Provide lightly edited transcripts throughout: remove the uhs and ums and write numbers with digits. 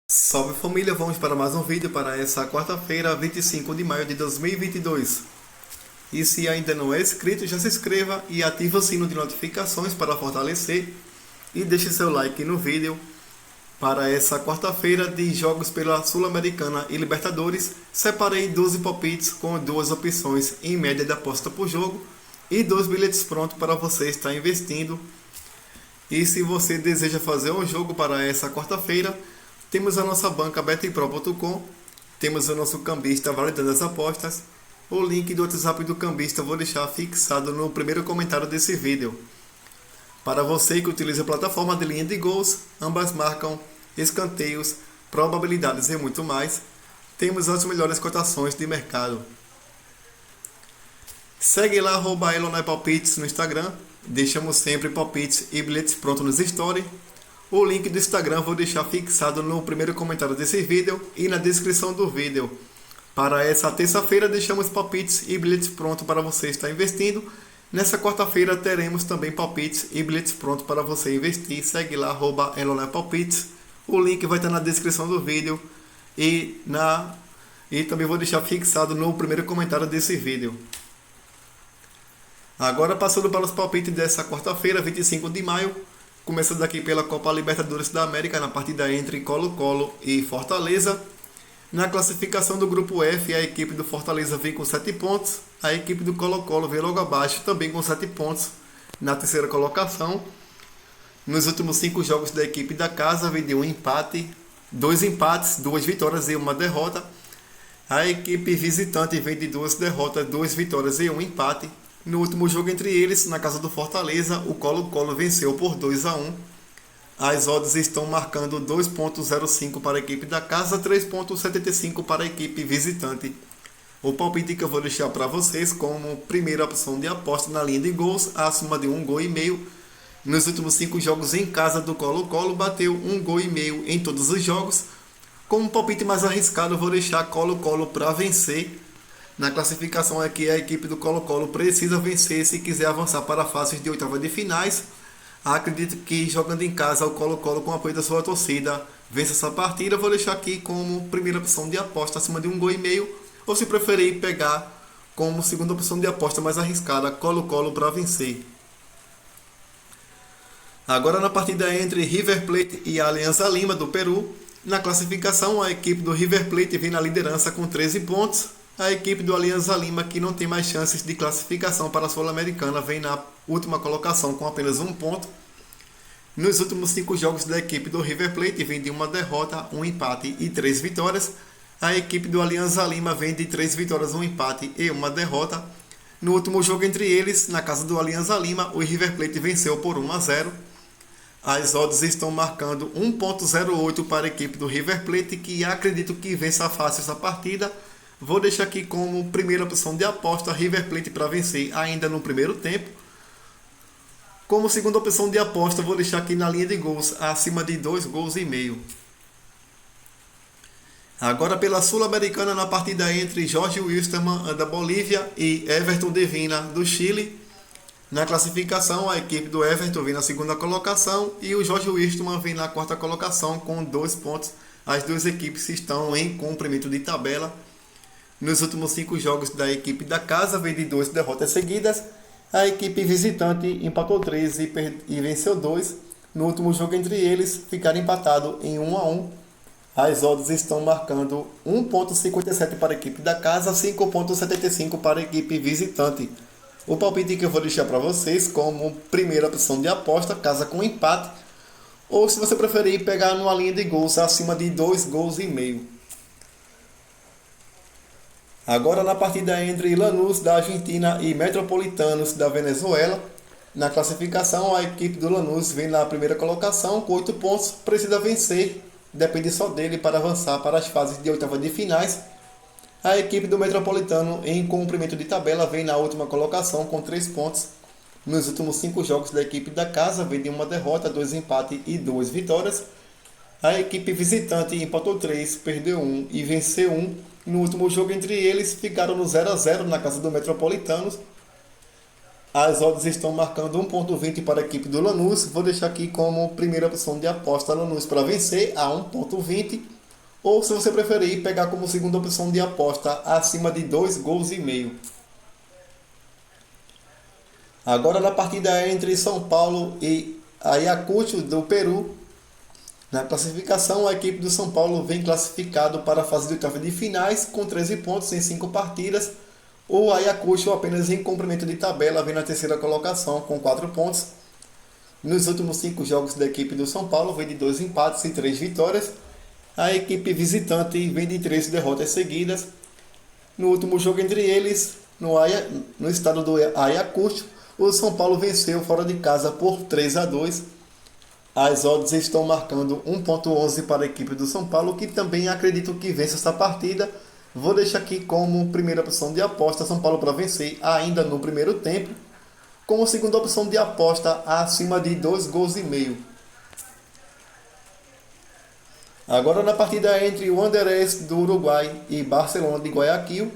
Salve família, vamos para mais um vídeo para essa quarta-feira, 25 de maio de 2022. E se ainda não é inscrito, já se inscreva e ative o sino de notificações para fortalecer. E deixe seu like no vídeo. Para essa quarta-feira de jogos pela Sul-Americana e Libertadores, separei 12 palpites com duas opções em média de aposta por jogo e 2 bilhetes prontos para você estar investindo. E se você deseja fazer um jogo para essa quarta-feira, temos a nossa banca betpro.com, temos o nosso cambista validando as apostas. O link do WhatsApp do cambista vou deixar fixado no primeiro comentário desse vídeo. Para você que utiliza a plataforma de linha de gols, ambas marcam, escanteios, probabilidades e muito mais, temos as melhores cotações de mercado. Segue lá, @elonepalpites no Instagram, deixamos sempre palpites e bilhetes prontos nos stories. O link do Instagram vou deixar fixado no primeiro comentário desse vídeo e na descrição do vídeo. Para essa terça-feira deixamos palpites e bilhetes prontos para você estar investindo. Nessa quarta-feira teremos também palpites e bilhetes prontos para você investir. Segue lá, @elonepalpites. O link vai estar na descrição do vídeo e também vou deixar fixado no primeiro comentário desse vídeo. Agora passando para os palpites dessa quarta-feira, 25 de maio. Começando aqui pela Copa Libertadores da América, na partida entre Colo-Colo e Fortaleza. Na classificação do grupo F, a equipe do Fortaleza vem com 7 pontos. A equipe do Colo-Colo vem logo abaixo, também com 7 pontos, na terceira colocação. Nos últimos 5 jogos da equipe da casa, vem de um empate, 2 empates, 2 vitórias e 1 derrota. A equipe visitante vem de 2 derrotas, 2 vitórias e 1 empate. No último jogo entre eles, na casa do Fortaleza, o Colo-Colo venceu por 2-1. As odds estão marcando 2,05 para a equipe da casa, 3,75 para a equipe visitante. O palpite que eu vou deixar para vocês como primeira opção de aposta na linha de gols, acima de 1,5 gol. Nos últimos 5 jogos em casa do Colo-Colo, bateu 1,5 gol em todos os jogos. Como palpite mais arriscado, eu vou deixar Colo-Colo para vencer. Na classificação aqui, a equipe do Colo-Colo precisa vencer se quiser avançar para a fase de oitava de finais. Acredito que jogando em casa, o Colo-Colo, com o apoio da sua torcida, vence essa partida. Vou deixar aqui como primeira opção de aposta acima de 1,5 gol. Ou se preferir, pegar como segunda opção de aposta mais arriscada, Colo-Colo para vencer. Agora na partida entre River Plate e Alianza Lima do Peru. Na classificação, a equipe do River Plate vem na liderança com 13 pontos. A equipe do Alianza Lima, que não tem mais chances de classificação para a Sul-Americana, vem na última colocação com apenas 1 ponto. Nos últimos 5 jogos da equipe do River Plate, vem de 1 derrota, 1 empate e 3 vitórias. A equipe do Alianza Lima vem de 3 vitórias, 1 empate e 1 derrota. No último jogo entre eles, na casa do Alianza Lima, o River Plate venceu por 1-0. As odds estão marcando 1,08 para a equipe do River Plate, que acredito que vença fácil essa partida. Vou deixar aqui como primeira opção de aposta River Plate para vencer ainda no primeiro tempo. Como segunda opção de aposta, vou deixar aqui na linha de gols acima de 2,5 gols. Agora pela Sul-Americana, na partida entre Jorge Wilstermann da Bolívia e Everton Devina do Chile. Na classificação, a equipe do Everton vem na segunda colocação e o Jorge Wilstermann vem na quarta colocação com 2 pontos. As duas equipes estão em cumprimento de tabela. Nos últimos 5 jogos da equipe da casa, vem de 2 derrotas seguidas. A equipe visitante empatou 3 e venceu 2. No último jogo entre eles, ficaram empatados em 1-1. As odds estão marcando 1,57 para a equipe da casa, 5,75 para a equipe visitante. O palpite que eu vou deixar para vocês como primeira opção de aposta, casa com empate. Ou se você preferir, pegar numa linha de gols acima de 2,5 gols. Agora na partida entre Lanús da Argentina e Metropolitanos da Venezuela. Na classificação, a equipe do Lanús vem na primeira colocação com 8 pontos, precisa vencer, depende só dele para avançar para as fases de oitava de finais. A equipe do Metropolitano, em cumprimento de tabela, vem na última colocação com 3 pontos. Nos últimos 5 jogos da equipe da casa, vem de 1 derrota, 2 empates e 2 vitórias. A equipe visitante empatou 3, perdeu 1 e venceu 1. No último jogo entre eles, ficaram no 0-0 na casa do Metropolitanos. As odds estão marcando 1,20 para a equipe do Lanús. Vou deixar aqui como primeira opção de aposta Lanús para vencer a 1,20. Ou, se você preferir, pegar como segunda opção de aposta acima de 2 gols e meio. Agora, na partida entre São Paulo e Ayacucho do Peru, na classificação, a equipe do São Paulo vem classificado para a fase de oitavas de finais com 13 pontos em 5 partidas. O Ayacucho, apenas em comprimento de tabela, vem na terceira colocação com 4 pontos. Nos últimos 5 jogos da equipe do São Paulo, vem de 2 empates e 3 vitórias. A equipe visitante vem de 3 derrotas seguidas. No último jogo entre eles, no estado do Ayacucho, o São Paulo venceu fora de casa por 3-2. As odds estão marcando 1.11 para a equipe do São Paulo, que também acredito que vence essa partida. Vou deixar aqui como primeira opção de aposta São Paulo para vencer ainda no primeiro tempo. Como segunda opção de aposta acima de 2 gols e meio. Agora, na partida entre o Wanderers do Uruguai e Barcelona de Guayaquil,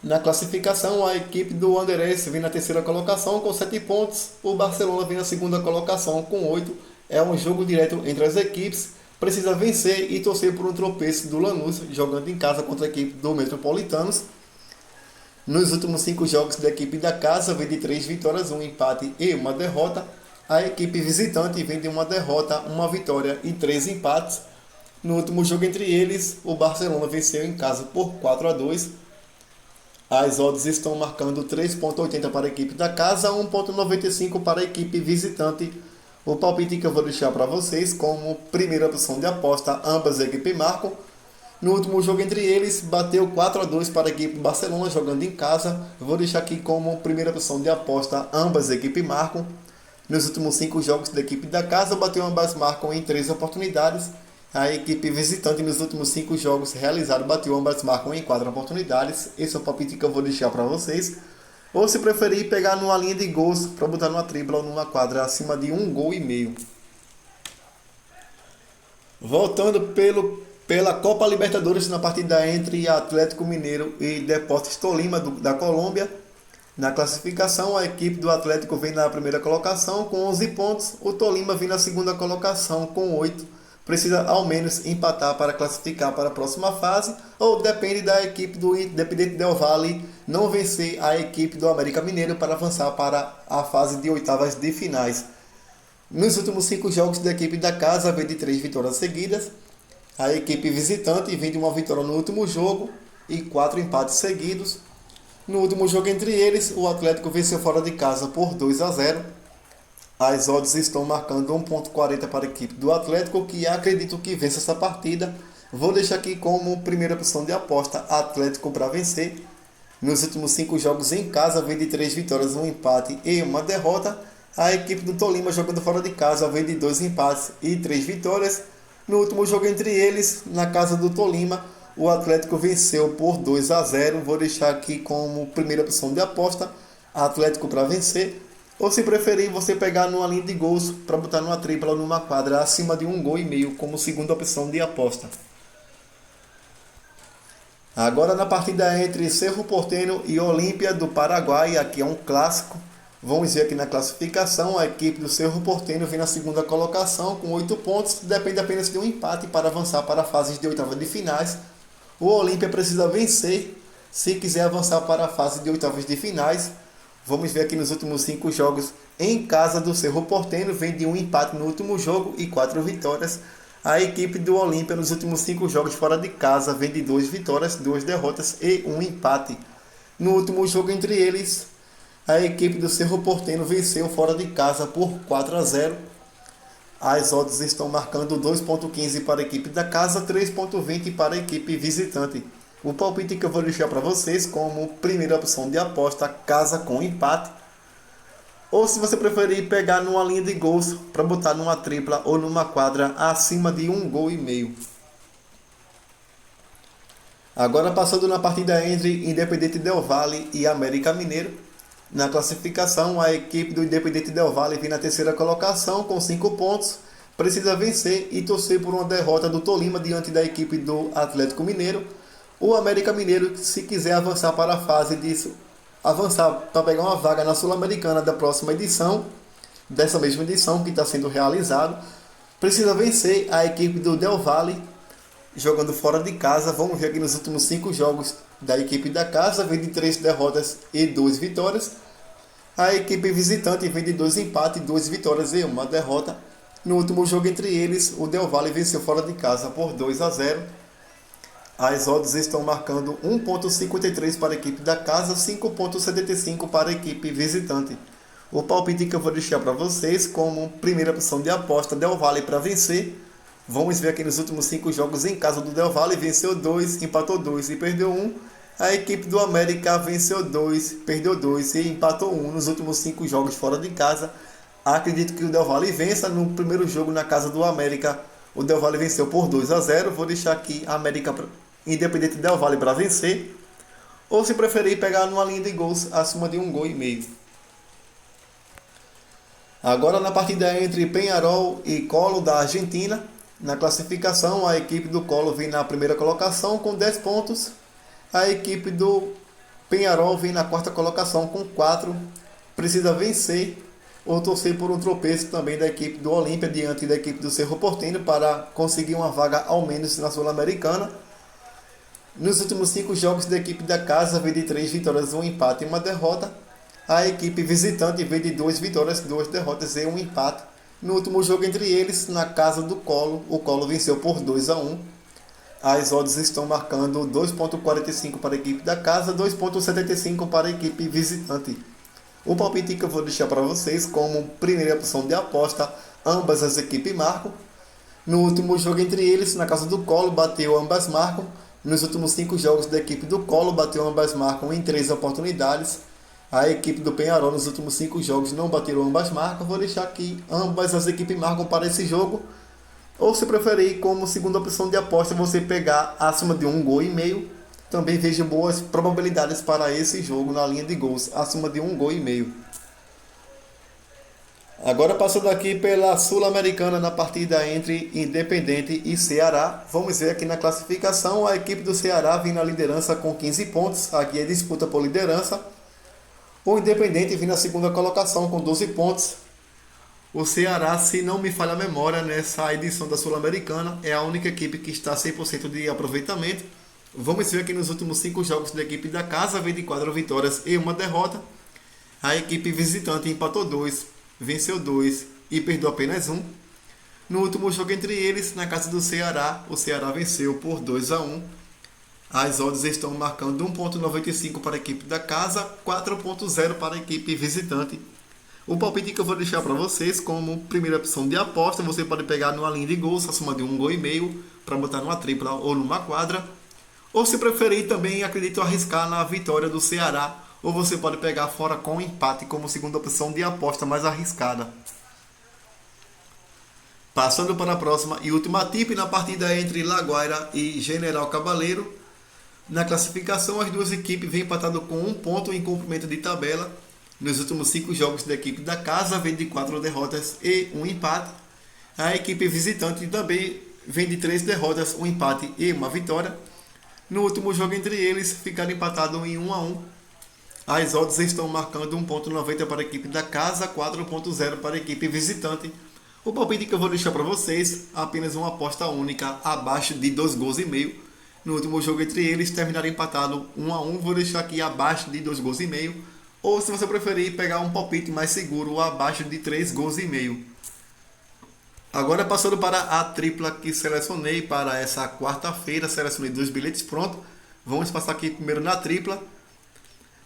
na classificação, a equipe do Wanderers vem na terceira colocação com 7 pontos, o Barcelona vem na segunda colocação com 8. É um jogo direto entre as equipes, precisa vencer e torcer por um tropeço do Lanús, jogando em casa contra a equipe do Metropolitanos. Nos últimos 5 jogos da equipe da casa, vem de 3 vitórias, 1 empate e 1 derrota. A equipe visitante vem de 1 derrota, 1 vitória e 3 empates. No último jogo entre eles, o Barcelona venceu em casa por 4-2. As odds estão marcando 3.80 para a equipe da casa, 1.95 para a equipe visitante. O palpite que eu vou deixar para vocês como primeira opção de aposta, ambas as equipes marcam. No último jogo entre eles, bateu 4-2 para a equipe do Barcelona, jogando em casa. Eu vou deixar aqui como primeira opção de aposta, ambas as equipes marcam. Nos últimos 5 jogos da equipe da casa, bateu ambas marcam em 3 oportunidades. A equipe visitante nos últimos 5 jogos realizados bateu ambas marcam em 4 oportunidades. Esse é o palpite que eu vou deixar para vocês. Ou, se preferir, pegar numa linha de gols para botar numa tripla ou numa quadra acima de 1 gol e meio. Voltando pela Copa Libertadores, na partida entre Atlético Mineiro e Deportes Tolima da Colômbia. Na classificação, a equipe do Atlético vem na primeira colocação com 11 pontos. O Tolima vem na segunda colocação com 8. Precisa ao menos empatar para classificar para a próxima fase, ou depende da equipe do Independiente Del Valle não vencer a equipe do América Mineiro para avançar para a fase de oitavas de finais. Nos últimos 5 jogos da equipe da casa, vem de 3 vitórias seguidas. A equipe visitante vem de 1 vitória no último jogo e 4 empates seguidos. No último jogo entre eles, o Atlético venceu fora de casa por 2-0. As odds estão marcando 1.40 para a equipe do Atlético, que acredito que vence essa partida. Vou deixar aqui como primeira opção de aposta Atlético para vencer. Nos últimos 5 jogos em casa, vem de 3 vitórias, 1 empate e 1 derrota. A equipe do Tolima, jogando fora de casa, vem de 2 empates e 3 vitórias. No último jogo entre eles, na casa do Tolima, o Atlético venceu por 2-0. Vou deixar aqui como primeira opção de aposta Atlético para vencer. Ou, se preferir, você pegar numa linha de gols para botar numa tripla ou numa quadra acima de 1 gol e meio como segunda opção de aposta. Agora, na partida entre Cerro Porteño e Olímpia do Paraguai, aqui é um clássico. Vamos ver aqui na classificação, a equipe do Cerro Porteño vem na segunda colocação com 8 pontos. Depende apenas de um empate para avançar para a fase de oitavas de finais. O Olímpia precisa vencer se quiser avançar para a fase de oitavas de finais. Vamos ver aqui nos últimos 5 jogos em casa do Cerro Porteño, vem de 1 empate no último jogo e 4 vitórias. A equipe do Olímpia nos últimos 5 jogos fora de casa vem de 2 vitórias, 2 derrotas e 1 empate. No último jogo entre eles, a equipe do Cerro Porteño venceu fora de casa por 4-0. As odds estão marcando 2.15 para a equipe da casa, 3.20 para a equipe visitante. O palpite que eu vou deixar para vocês como primeira opção de aposta, casa com empate. Ou, se você preferir, pegar numa linha de gols para botar numa tripla ou numa quadra acima de 1 gol e meio. Agora, passando na partida entre Independiente Del Valle e América Mineiro. Na classificação, a equipe do Independiente Del Valle vem na terceira colocação com 5 pontos. Precisa vencer e torcer por uma derrota do Tolima diante da equipe do Atlético Mineiro. O América Mineiro, se quiser avançar para a fase disso, avançar para pegar uma vaga na Sul-Americana da próxima edição, dessa mesma edição que está sendo realizado, precisa vencer a equipe do Del Valle. jogando fora de casa. Vamos ver aqui nos últimos 5 jogos da equipe da casa, vem de 3 derrotas e 2 vitórias. A equipe visitante vem de 2 empates, 2 vitórias e 1 derrota. No último jogo entre eles, o Del Valle venceu fora de casa por 2-0. As odds estão marcando 1,53 para a equipe da casa, 5,75 para a equipe visitante. O palpite que eu vou deixar para vocês como primeira opção de aposta, Del Valle para vencer. Vamos ver aqui nos últimos 5 jogos em casa do Del Valle, venceu 2, empatou 2 e perdeu 1. A equipe do América venceu 2, perdeu 2 e empatou 1 nos últimos 5 jogos fora de casa. Acredito que o Del Valle vença no primeiro jogo na casa do América. O Del Valle venceu por 2-0. Vou deixar aqui a América Independente Del Valle para vencer. Ou se preferir pegar numa linha de gols acima de 1,5 gol. Agora na partida entre Peñarol e Colo da Argentina. Na classificação, a equipe do Colo vem na primeira colocação com 10 pontos. A equipe do Peñarol vem na quarta colocação com 4. Precisa vencer ou torcer por um tropeço também da equipe do Olímpia diante da equipe do Cerro Porteño para conseguir uma vaga ao menos na Sul-Americana. Nos últimos 5 jogos da equipe da casa vem de 3 vitórias, 1 empate e 1 derrota. A equipe visitante vem de 2 vitórias, 2 derrotas e 1 empate. No último jogo entre eles, na casa do Colo, o Colo venceu por 2-1. As odds estão marcando 2,45 para a equipe da casa, 2,75 para a equipe visitante. O palpite que eu vou deixar para vocês como primeira opção de aposta, ambas as equipes marcam. No último jogo entre eles, na casa do Colo, bateu ambas marcam. Nos últimos 5 jogos da equipe do Colo, bateu ambas marcam em 3 oportunidades. A equipe do Peñarol nos últimos 5 jogos não bateram ambas marcas. Vou deixar aqui ambas as equipes marcam para esse jogo. Ou se preferir, como segunda opção de aposta, você pegar acima de 1,5 gol. Também vejo boas probabilidades para esse jogo na linha de gols, acima de 1,5 gol. Agora passando aqui pela Sul-Americana na partida entre Independente e Ceará. Vamos ver aqui na classificação, a equipe do Ceará vem na liderança com 15 pontos. Aqui é disputa por liderança. O Independente vem na segunda colocação com 12 pontos. O Ceará, se não me falha a memória, nessa edição da Sul-Americana, é a única equipe que está 100% de aproveitamento. Vamos ver aqui nos últimos 5 jogos da equipe da casa, vem de 4 vitórias e 1 derrota. A equipe visitante empatou 2, venceu 2 e perdeu apenas 1. No último jogo entre eles, na casa do Ceará, o Ceará venceu por 2-1. As odds estão marcando 1,95 para a equipe da casa, 4,0 para a equipe visitante. O palpite que eu vou deixar para vocês como primeira opção de aposta, você pode pegar numa linha de gols acima de 1,5 gol para botar numa tripla ou numa quadra. Ou se preferir também, acredito arriscar na vitória do Ceará, ou você pode pegar fora com empate como segunda opção de aposta mais arriscada. Passando para a próxima e última tip na partida entre Laguaira e General Cabaleiro. Na classificação, as duas equipes vêm empatado com 1 ponto em comprimento de tabela. Nos últimos 5 jogos da equipe da casa, vem de 4 derrotas e 1 empate. A equipe visitante também vem de 3 derrotas, 1 empate e 1 vitória. No último jogo entre eles, ficaram empatados em 1-1. As odds estão marcando 1,90 para a equipe da casa, 4,0 para a equipe visitante. O palpite que eu vou deixar para vocês, apenas uma aposta única, abaixo de 2,5 gols. No último jogo entre eles, terminaram empatado 1-1. Vou deixar aqui abaixo de 2,5 gols. Ou, se você preferir, pegar um palpite mais seguro, abaixo de 3,5 gols. Agora, passando para a tripla que selecionei para essa quarta-feira, selecionei 2 bilhetes prontos. Vamos passar aqui primeiro na tripla.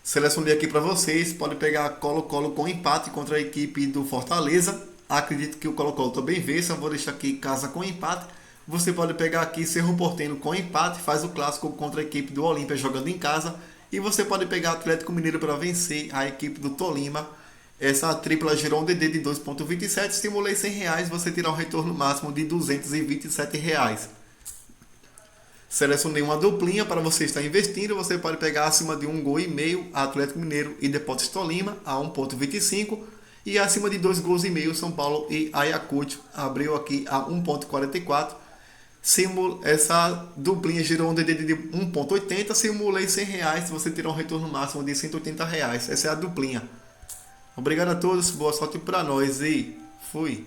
Selecionei aqui para vocês, pode pegar Colo-Colo com empate contra a equipe do Fortaleza. Acredito que o Colo-Colo também vença, vou deixar aqui casa com empate. Você pode pegar aqui Cerro Porteño com empate, faz o clássico contra a equipe do Olímpia jogando em casa. E você pode pegar Atlético Mineiro para vencer a equipe do Tolima. Essa tripla gerou um DD de 2,27, simulei R$100, você terá um retorno máximo de R$227. Selecionei uma duplinha para você estar investindo, você pode pegar acima de 1,5 gols Atlético Mineiro e Deportes Tolima a 1,25 e acima de 2,5 gols São Paulo e Ayacucho, abriu aqui a 1,44. Essa duplinha gerou um DD de 1,80, simulei R$100, você terá um retorno máximo de R$180. Essa é a duplinha. Obrigado a todos, boa sorte para nós e fui!